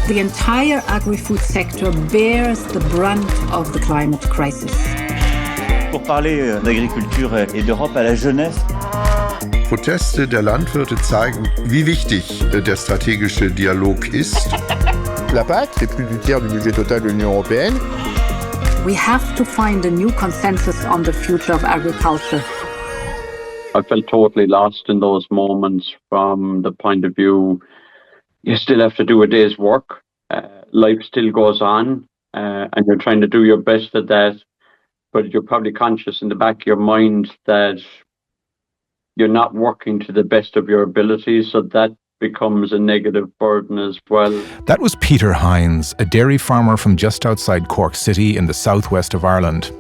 the entire agri-food sector bears the brunt of the climate crisis. Pour parler d'agriculture et d'Europe à la jeunesse. Proteste der Landwirte zeigen, wie wichtig der stratégische Dialog ist. La PAC, c'est plus du tiers du budget total de l'Union européenne. We have to find a new consensus on the future of agriculture. I felt totally lost in those moments from the point of view, you still have to do a day's work. Life still goes on, and you're trying to do your best at that. But you're probably conscious in the back of your mind that you're not working to the best of your ability, so that becomes a negative burden as well. That was Peter Hynes, a dairy farmer from just outside Cork City in the southwest of Ireland.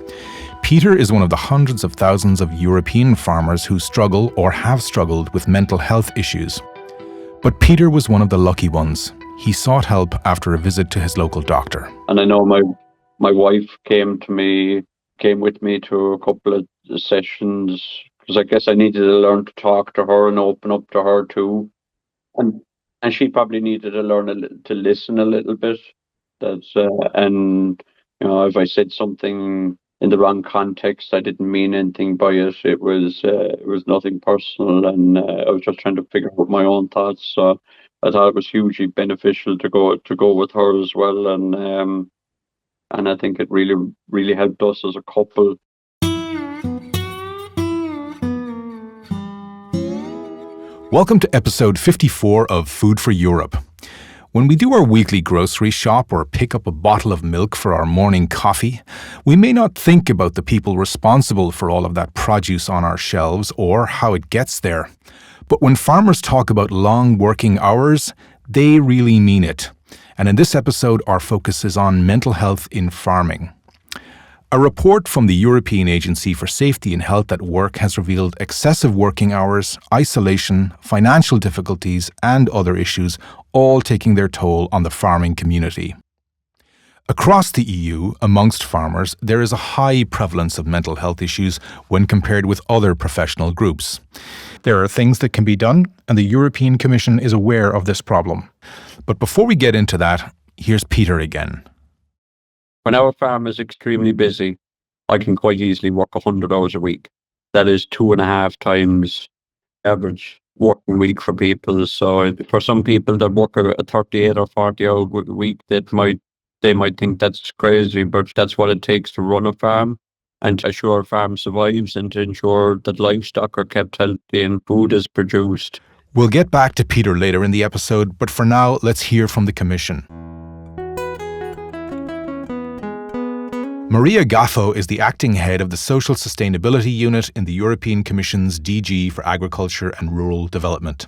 Peter is one of the hundreds of thousands of European farmers who struggle or have struggled with mental health issues. But Peter was one of the lucky ones. He sought help after a visit to his local doctor. And I know my wife came with me to a couple of sessions, because I guess I needed to learn to talk to her and open up to her too. And she probably needed to learn to listen a little bit. And you know, if I said something in the wrong context, I didn't mean anything by it. It was nothing personal, and I was just trying to figure out my own thoughts. So I thought it was hugely beneficial to go with her as well, and I think it really helped us as a couple. Welcome to episode 54 of Food for Europe. When we do our weekly grocery shop or pick up a bottle of milk for our morning coffee, we may not think about the people responsible for all of that produce on our shelves or how it gets there. But when farmers talk about long working hours, they really mean it. And in this episode, our focus is on mental health in farming. A report from the European Agency for Safety and Health at Work has revealed excessive working hours, isolation, financial difficulties, and other issues, all taking their toll on the farming community. Across the EU, amongst farmers, there is a high prevalence of mental health issues when compared with other professional groups. There are things that can be done, and the European Commission is aware of this problem. But before we get into that, here's Peter again. When our farm is extremely busy, I can quite easily work 100 hours a week. That is 2.5 times average working week for people. So for some people that work a 38 or 40 hour week, they might think that's crazy, but that's what it takes to run a farm and to ensure a farm survives and to ensure that livestock are kept healthy and food is produced. We'll get back to Peter later in the episode, but for now, let's hear from the Commission. Maria Gafo is the acting head of the Social Sustainability Unit in the European Commission's DG for Agriculture and Rural Development.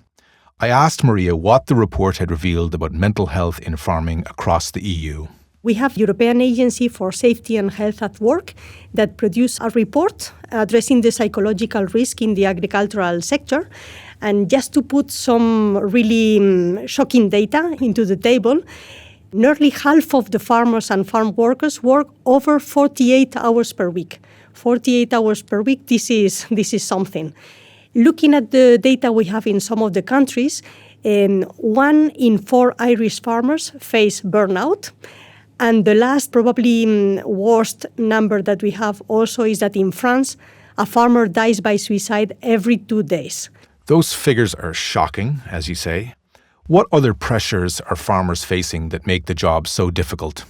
I asked Maria what the report had revealed about mental health in farming across the EU. We have European Agency for Safety and Health at Work that produced a report addressing the psychological risk in the agricultural sector. And just to put some really shocking data into the table, nearly half of the farmers and farm workers work over 48 hours per week. 48 hours per week, this is something. Looking at the data we have in some of the countries, 1 in 4 Irish farmers face burnout. And the last, probably worst number that we have also is that in France, a farmer dies by suicide every 2 days. Those figures are shocking, as you say. What other pressures are farmers facing that make the job so difficult?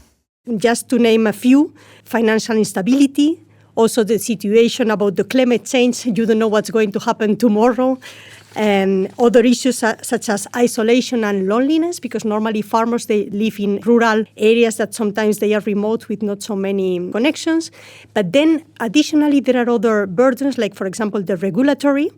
Just to name a few, financial instability, also the situation about the climate change, you don't know what's going to happen tomorrow, and other issues such as isolation and loneliness, because normally farmers, they live in rural areas that sometimes they are remote with not so many connections. But then additionally, there are other burdens, like for example, the regulatory.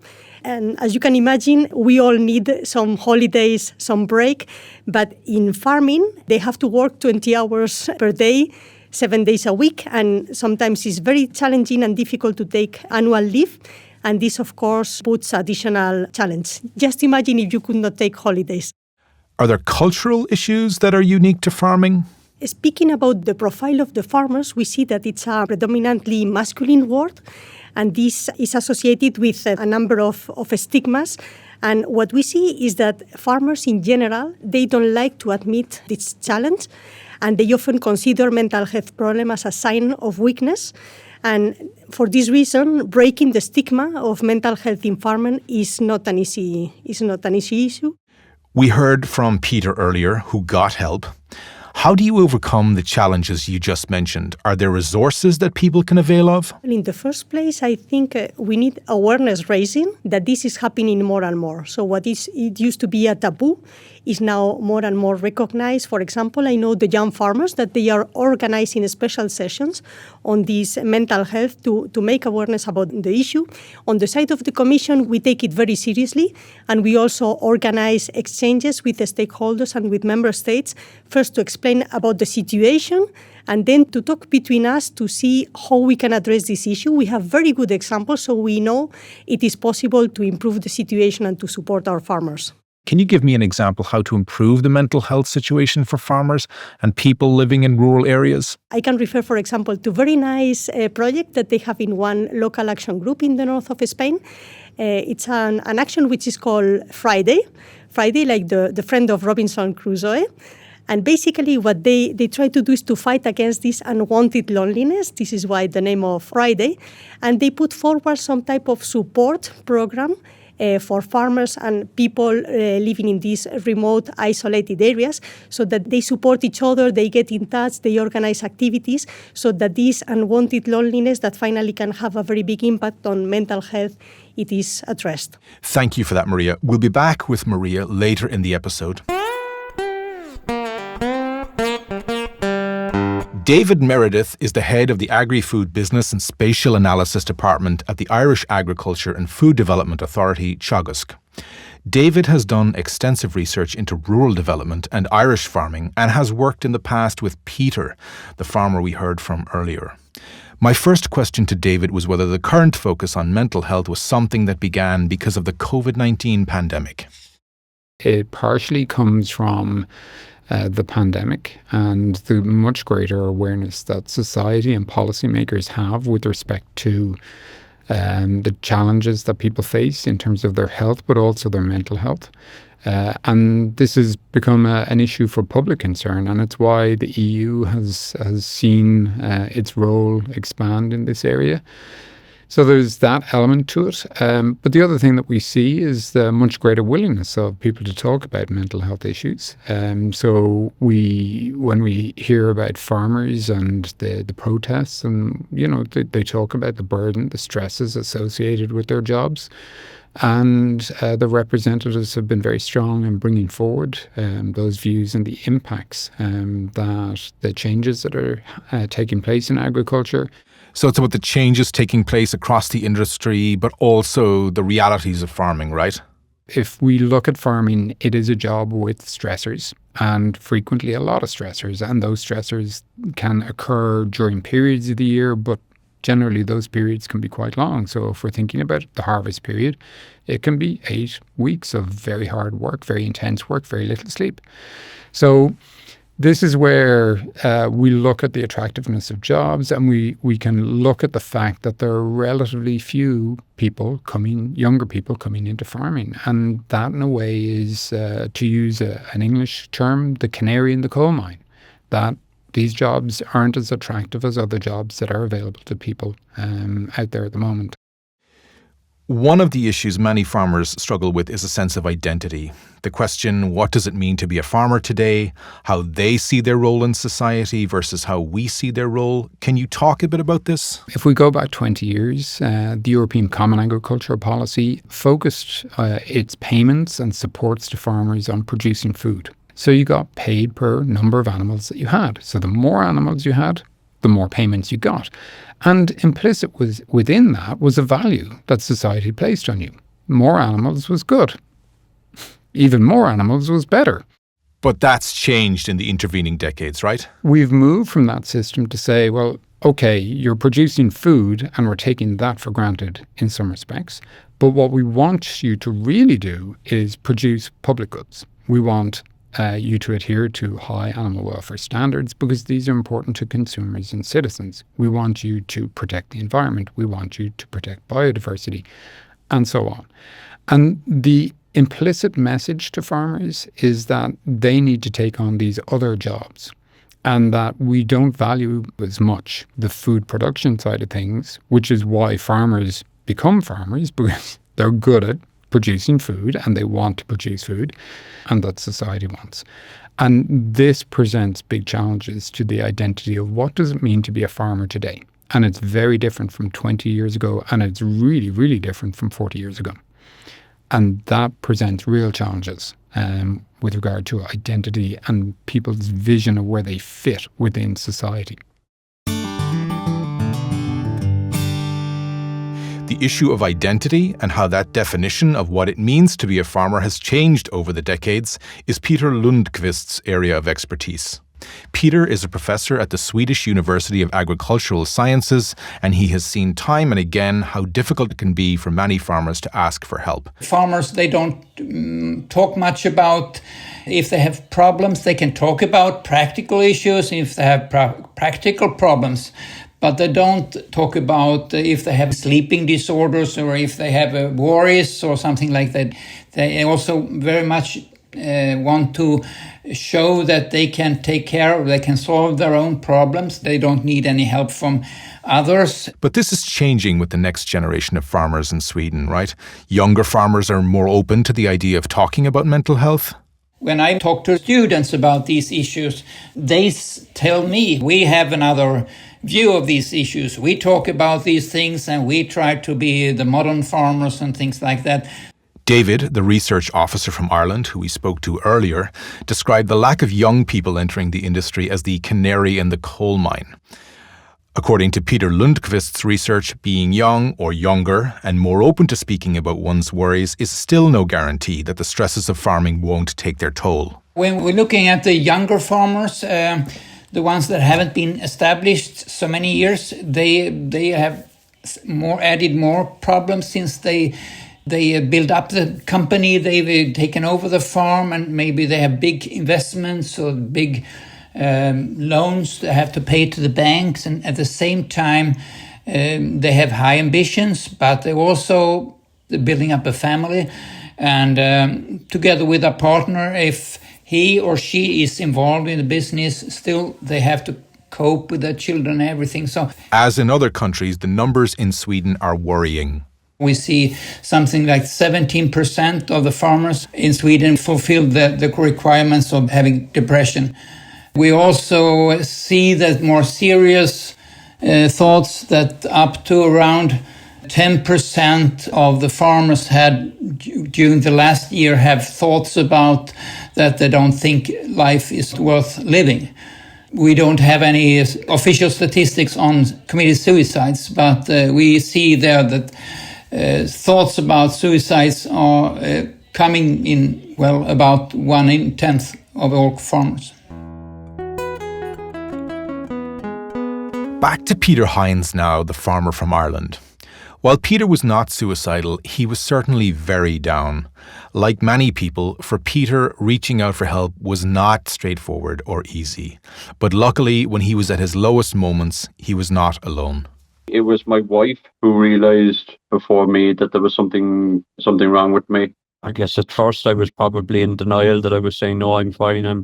And as you can imagine, we all need some holidays, some break. But in farming, they have to work 20 hours per day, 7 days a week. And sometimes it's very challenging and difficult to take annual leave. And this, of course, puts additional challenge. Just imagine if you could not take holidays. Are there cultural issues that are unique to farming? Speaking about the profile of the farmers, we see that it's a predominantly masculine world. And this is associated with a number of stigmas. And what we see is that farmers in general, they don't like to admit this challenge, and they often consider mental health problem as a sign of weakness. And for this reason, breaking the stigma of mental health in farming is not an easy issue. We heard from Peter earlier, who got help. How do you overcome the challenges you just mentioned? Are there resources that people can avail of? In the first place, I think we need awareness raising that this is happening more and more. So it used to be a taboo is now more and more recognized. For example, I know the young farmers that they are organizing special sessions on this mental health to make awareness about the issue. On the side of the Commission, we take it very seriously, and we also organize exchanges with the stakeholders and with member states, first to explain about the situation, and then to talk between us to see how we can address this issue. We have very good examples, so we know it is possible to improve the situation and to support our farmers. Can you give me an example how to improve the mental health situation for farmers and people living in rural areas? I can refer, for example, to a very nice project that they have in one local action group in the north of Spain. It's an action which is called Friday, like the friend of Robinson Crusoe. And basically what they try to do is to fight against this unwanted loneliness. This is why the name of Friday. And they put forward some type of support program for farmers and people living in these remote, isolated areas, so that they support each other, they get in touch, they organize activities, so that this unwanted loneliness that finally can have a very big impact on mental health, it is addressed. Thank you for that, Maria. We'll be back with Maria later in the episode. David Meridith is the head of the Agri-Food Business and Spatial Analysis Department at the Irish Agriculture and Food Development Authority, Teagasc. David has done extensive research into rural development and Irish farming and has worked in the past with Peter, the farmer we heard from earlier. My first question to David was whether the current focus on mental health was something that began because of the COVID-19 pandemic. It partially comes from the pandemic and the much greater awareness that society and policymakers have with respect to the challenges that people face in terms of their health, but also their mental health. And this has become an issue for public concern, and it's why the EU has seen its role expand in this area. So there's that element to it. But the other thing that we see is the much greater willingness of people to talk about mental health issues. So when we hear about farmers and the protests, and they talk about the burden, the stresses associated with their jobs. And the representatives have been very strong in bringing forward those views and the impacts that the changes that are taking place in agriculture. So it's about the changes taking place across the industry, but also the realities of farming, right? If we look at farming, it is a job with stressors, and frequently a lot of stressors. And those stressors can occur during periods of the year, but generally those periods can be quite long. So if we're thinking about the harvest period, it can be 8 weeks of very hard work, very intense work, very little sleep. So this is where we look at the attractiveness of jobs, and we can look at the fact that there are relatively few younger people coming into farming. And that in a way is, to use an English term, the canary in the coal mine, that these jobs aren't as attractive as other jobs that are available to people out there at the moment. One of the issues many farmers struggle with is a sense of identity. The question, what does it mean to be a farmer today? How they see their role in society versus how we see their role. Can you talk a bit about this? If we go back 20 years, the European Common Agricultural Policy focused its payments and supports to farmers on producing food. So you got paid per number of animals that you had. So the more animals you had, the more payments you got. And implicit within that was a value that society placed on you. More animals was good. Even more animals was better. But that's changed in the intervening decades, right? We've moved from that system to say, well, okay, you're producing food and we're taking that for granted in some respects. But what we want you to really do is produce public goods. We want you to adhere to high animal welfare standards because these are important to consumers and citizens. We want you to protect the environment. We want you to protect biodiversity, and so on. And the implicit message to farmers is that they need to take on these other jobs and that we don't value as much the food production side of things, which is why farmers become farmers, because they're good at producing food and they want to produce food, and that society wants. And this presents big challenges to the identity of what does it mean to be a farmer today. And it's very different from 20 years ago, and it's really, really different from 40 years ago. And that presents real challenges with regard to identity and people's vision of where they fit within society. The issue of identity and how that definition of what it means to be a farmer has changed over the decades is Peter Lundqvist's area of expertise. Peter is a professor at the Swedish University of Agricultural Sciences, and he has seen time and again how difficult it can be for many farmers to ask for help. Farmers, they don't talk much about if they have problems. They can talk about practical issues if they have practical problems, but they don't talk about if they have sleeping disorders or if they have worries or something like that. They also very much want to show that they can take care of, they can solve their own problems. They don't need any help from others. But this is changing with the next generation of farmers in Sweden, right? Younger farmers are more open to the idea of talking about mental health. When I talk to students about these issues, they tell me we have another view of these issues. We talk about these things and we try to be the modern farmers and things like that. David, the research officer from Ireland, who we spoke to earlier, described the lack of young people entering the industry as the canary in the coal mine. According to Peter Lundqvist's research, being young or younger and more open to speaking about one's worries is still no guarantee that the stresses of farming won't take their toll. When we're looking at the younger farmers, the ones that haven't been established so many years, they have added more problems since they build up the company, they've taken over the farm, and maybe they have big investments or big loans they have to pay to the banks. And at the same time, they have high ambitions, but they're also building up a family. And together with a partner, if he or she is involved in the business, still they have to cope with their children and everything. So, as in other countries, the numbers in Sweden are worrying. We see something like 17% of the farmers in Sweden fulfill the requirements of having depression. We also see that more serious thoughts that up to around 10% of the farmers had during the last year have thoughts about that they don't think life is worth living. We don't have any official statistics on committed suicides, but we see there that thoughts about suicides are coming in, about 1 in 10 of all farmers. Back to Peter Hynes now, the farmer from Ireland. While Peter was not suicidal, he was certainly very down. Like many people, for Peter, reaching out for help was not straightforward or easy. But luckily, when he was at his lowest moments, he was not alone. It was my wife who realised before me that there was something wrong with me. I guess at first I was probably in denial that I was saying, no, I'm fine, I'm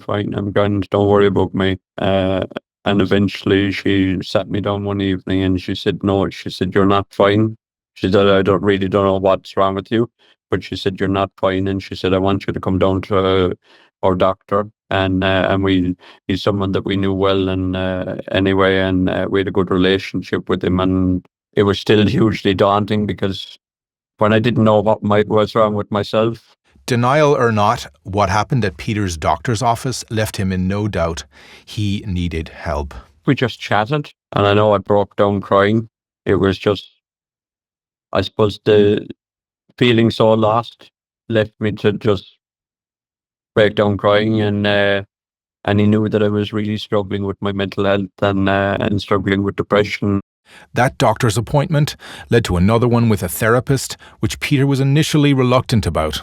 grand, don't worry about me. And eventually she sat me down one evening and she said, no, she said, you're not fine. She said, I don't know what's wrong with you. But she said, you're not fine. And she said, I want you to come down to our doctor. And he's someone that we knew well, and anyway, and we had a good relationship with him. And it was still hugely daunting because when I didn't know what was wrong with myself. Denial or not, what happened at Peter's doctor's office left him in no doubt. He needed help. We just chatted, and I know I broke down crying. It was just, I suppose, the feeling so lost left me to just break down crying, and he knew that I was really struggling with my mental health and struggling with depression. That doctor's appointment led to another one with a therapist, which Peter was initially reluctant about.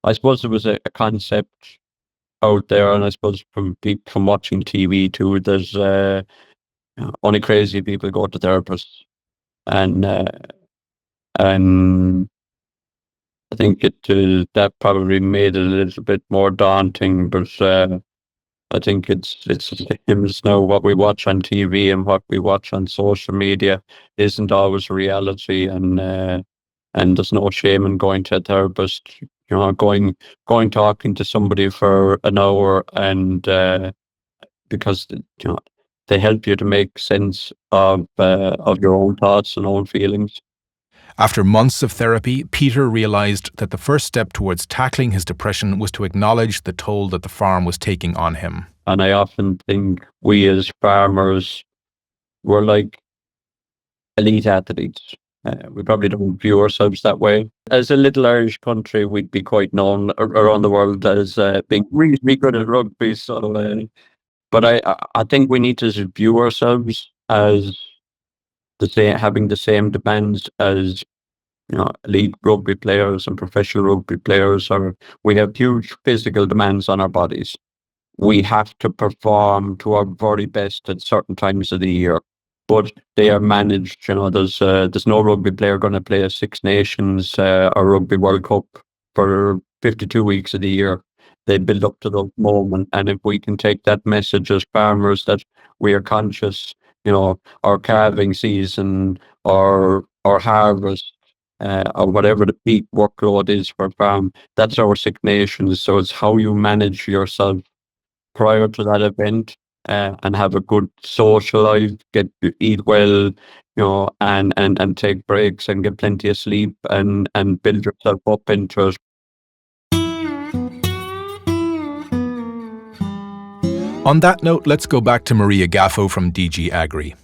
I suppose there was a concept out there, and I suppose from watching TV too, there's only crazy people go to therapists, and I think that probably made it a little bit more daunting, but I think it's now what we watch on TV and what we watch on social media isn't always reality, and there's no shame in going to a therapist. Going talking to somebody for an hour, and because they help you to make sense of your own thoughts and own feelings. After months of therapy, Peter realized that the first step towards tackling his depression was to acknowledge the toll that the farm was taking on him. And I often think we as farmers, we're like elite athletes. We probably don't view ourselves that way. As a little Irish country, we'd be quite known around the world as being really good at rugby. So, but I think we need to view ourselves as having the same demands as elite rugby players and professional rugby players. Or we have huge physical demands on our bodies. We have to perform to our very best at certain times of the year, but they are managed. There's no rugby player going to play a Six Nations or Rugby World Cup for 52 weeks of the year. They build up to the moment, and if we can take that message as farmers that we are conscious, our calving season or harvest or whatever the peak workload is for a farm, that's our Six Nations. So it's how you manage yourself prior to that event, and have a good social life, eat well, and take breaks and get plenty of sleep and build yourself up into it. On that note, let's go back to Maria Gafo from DG Agri.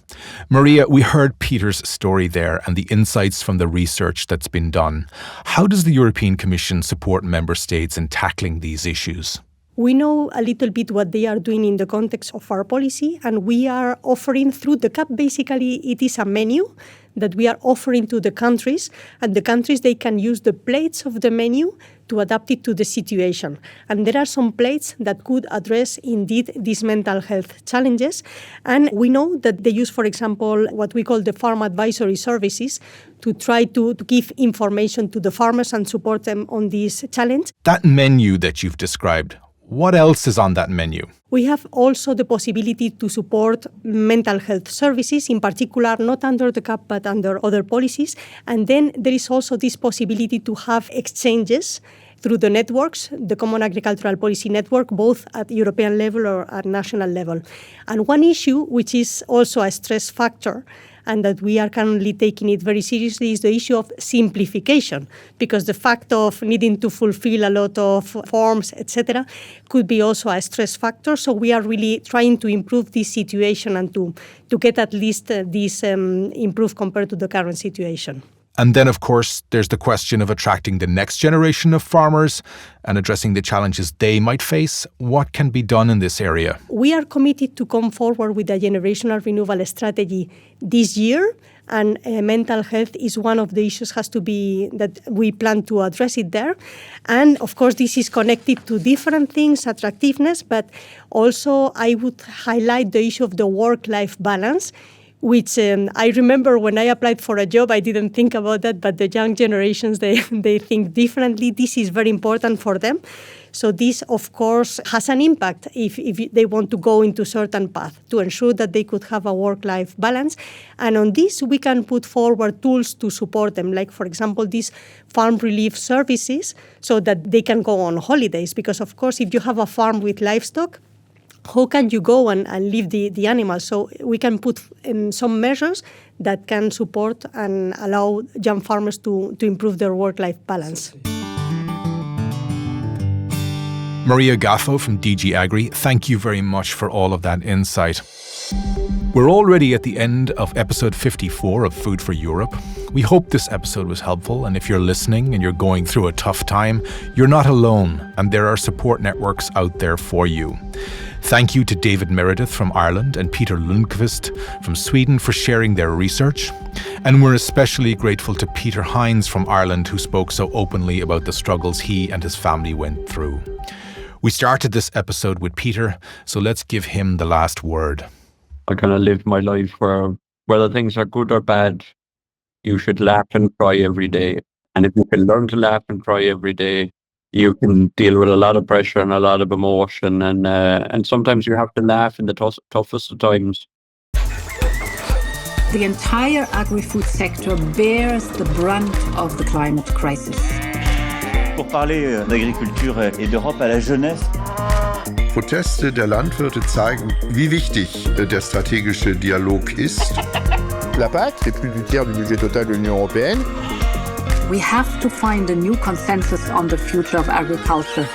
Maria, we heard Peter's story there and the insights from the research that's been done. How does the European Commission support member states in tackling these issues? We know a little bit what they are doing in the context of our policy, and we are offering through the CAP, basically it is a menu that we are offering to the countries, and the countries, they can use the plates of the menu to adapt it to the situation. And there are some plates that could address indeed these mental health challenges. And we know that they use, for example, what we call the farm advisory services to try to give information to the farmers and support them on this challenge. That menu that you've described, what else is on that menu? We have also the possibility to support mental health services, in particular, not under the CAP, but under other policies. And then there is also this possibility to have exchanges through the networks, the Common Agricultural Policy Network, both at European level or at national level. And one issue, which is also a stress factor, and that we are currently taking it very seriously, is the issue of simplification, because the fact of needing to fulfill a lot of forms, etc., could be also a stress factor. So we are really trying to improve this situation and to get at least this improved compared to the current situation. And then, of course, there's the question of attracting the next generation of farmers and addressing the challenges they might face. What can be done in this area? We are committed to come forward with a generational renewal strategy this year, and mental health is one of the issues has to be that we plan to address it there. And of course, this is connected to different things, attractiveness, but also I would highlight the issue of the work-life balance, which I remember when I applied for a job, I didn't think about that, but the young generations, they think differently. This is very important for them. So this, of course, has an impact if they want to go into certain path to ensure that they could have a work-life balance. And on this, we can put forward tools to support them, like, for example, these farm relief services, so that they can go on holidays. Because, of course, if you have a farm with livestock, how can you go and leave the animals? So we can put some measures that can support and allow young farmers to improve their work-life balance. Maria Gafo from DG Agri, thank you very much for all of that insight. We're already at the end of episode 54 of Food for Europe. We hope this episode was helpful, and if you're listening and you're going through a tough time, you're not alone, and there are support networks out there for you. Thank you to David Meridith from Ireland and Peter Lundqvist from Sweden for sharing their research. And we're especially grateful to Peter Hynes from Ireland, who spoke so openly about the struggles he and his family went through. We started this episode with Peter, so let's give him the last word. I kind of lived my life where whether things are good or bad, you should laugh and cry every day. And if you can learn to laugh and cry every day, you can deal with a lot of pressure and a lot of emotion. And sometimes you have to laugh in the toughest of times. The entire agri-food sector bears the brunt of the climate crisis. Pour parler d'agriculture et d'Europe à la jeunesse. Proteste der Landwirte zeigen, wie wichtig der stratégische Dialog ist. La PAC, c'est plus du tiers du budget total de l'Union européenne. We have to find a new consensus on the future of agriculture.